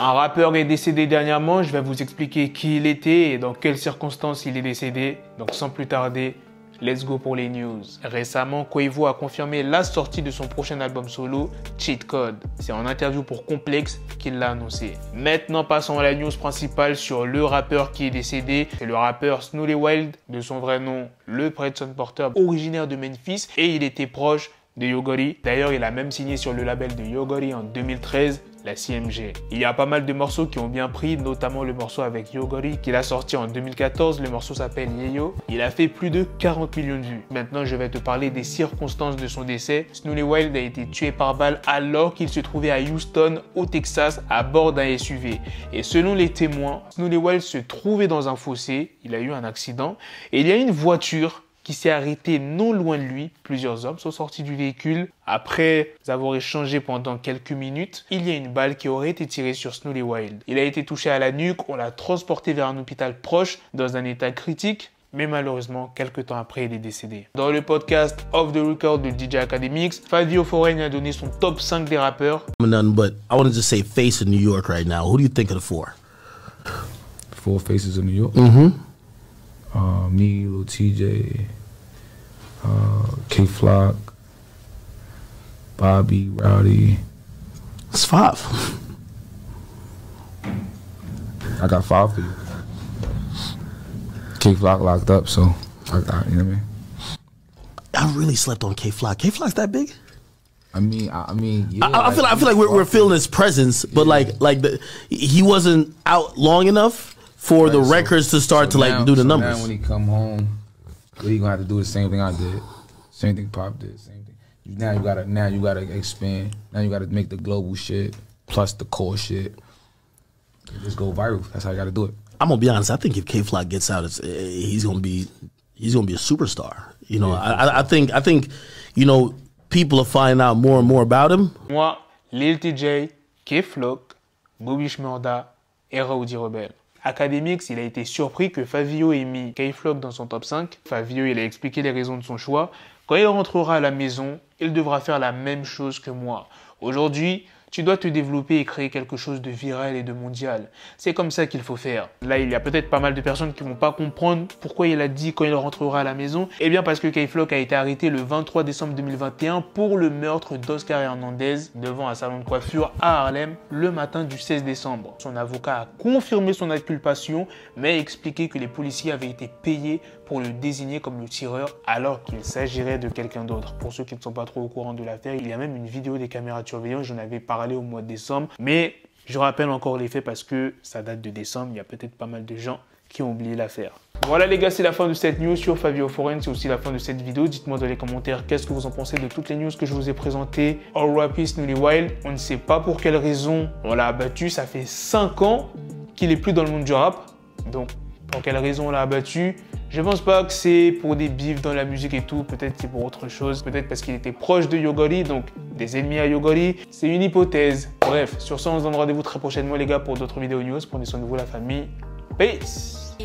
Un rappeur est décédé dernièrement, je vais vous expliquer qui il était et dans quelles circonstances il est décédé. Donc sans plus tarder, let's go pour les news. Récemment, Quavo a confirmé la sortie de son prochain album solo, Cheat Code. C'est en interview pour Complex qu'il l'a annoncé. Maintenant, passons à la news principale sur le rappeur qui est décédé. C'est le rappeur Snoolly Wilde, de son vrai nom, le Preston Porter, originaire de Memphis, et il était proche de Yo Gotti. D'ailleurs, il a même signé sur le label de Yo Gotti en 2013, la CMG. Il y a pas mal de morceaux qui ont bien pris, notamment le morceau avec Yo Gotti qu'il a sorti en 2014. Le morceau s'appelle Yeyo. Il a fait plus de 40 millions de vues. Maintenant, je vais te parler des circonstances de son décès. Snoolly Wilde a été tué par balle alors qu'il se trouvait à Houston, au Texas, à bord d'un SUV. Et selon les témoins, Snoolly Wilde se trouvait dans un fossé. Il a eu un accident. Et il y a une voiture qui s'est arrêté non loin de lui. Plusieurs hommes sont sortis du véhicule. Après avoir échangé pendant quelques minutes, il y a une balle qui aurait été tirée sur Snoolly Wilde. Il a été touché à la nuque, on l'a transporté vers un hôpital proche dans un état critique, mais malheureusement, quelques temps après, il est décédé. Dans le podcast Off the Record de DJ Academics, Fabio Foreign a donné son top 5 des rappeurs. None, but I want to just say face in New York right now. Who do you think of the four? Four faces in New York? Mm-hmm. Me, Lil TJ, K-Flock, Bobby, Rowdy. It's five. I got five for you. K-Flock locked up, so I got, you know what I mean? I really slept on K-Flock. K-Flock's that big? I mean, yeah. I feel like we're feeling his presence, but yeah. He wasn't out long enough for right, the records to start to now, do the numbers. Now when he come home, he gonna have to do the same thing I did, same thing Pop did, same thing. Now you gotta expand. Now you gotta make the global shit plus the core shit. Just go viral. That's how you gotta do it. I'm gonna be honest. I think if K-Flock gets out, he's gonna be a superstar. You know, yeah, I think, you know, people are finding out more and more about him. Moi, Lil TJ, K-Flock, Bobby Shmurda et Rowdy Rebel. Academics, il a été surpris que Fabio ait mis K-Flock dans son top 5. Fabio, il a expliqué les raisons de son choix. Quand il rentrera à la maison, il devra faire la même chose que moi. Aujourd'hui, tu dois te développer et créer quelque chose de viral et de mondial. C'est comme ça qu'il faut faire. Là, il y a peut-être pas mal de personnes qui ne vont pas comprendre pourquoi il a dit quand il rentrera à la maison. Eh bien, parce que K-Flock a été arrêté le 23 décembre 2021 pour le meurtre d'Oscar Hernandez devant un salon de coiffure à Harlem le matin du 16 décembre. Son avocat a confirmé son inculpation, mais a expliqué que les policiers avaient été payés pour le désigner comme le tireur alors qu'il s'agirait de quelqu'un d'autre. Pour ceux qui ne sont pas trop au courant de l'affaire, il y a même une vidéo des caméras de surveillance, j'en avais parlé au mois de décembre, mais je rappelle encore les faits parce que ça date de décembre, il y a peut-être pas mal de gens qui ont oublié l'affaire. Voilà les gars, c'est la fin de cette news sur Fabio Foreign, c'est aussi la fin de cette vidéo. Dites-moi dans les commentaires qu'est-ce que vous en pensez de toutes les news que je vous ai présentées. R.I.P. Snoolly Wilde, on ne sait pas pour quelle raison on l'a abattu, ça fait 5 ans qu'il est plus dans le monde du rap, donc pour quelle raison on l'a abattu? Je pense pas que c'est pour des bifs dans la musique et tout, peut-être c'est pour autre chose, peut-être parce qu'il était proche de Yo Gotti, donc des ennemis à Yo Gotti, c'est une hypothèse. Bref, sur ce, on se donne rendez-vous très prochainement les gars pour d'autres vidéos news. Prenez soin de vous la famille. Peace.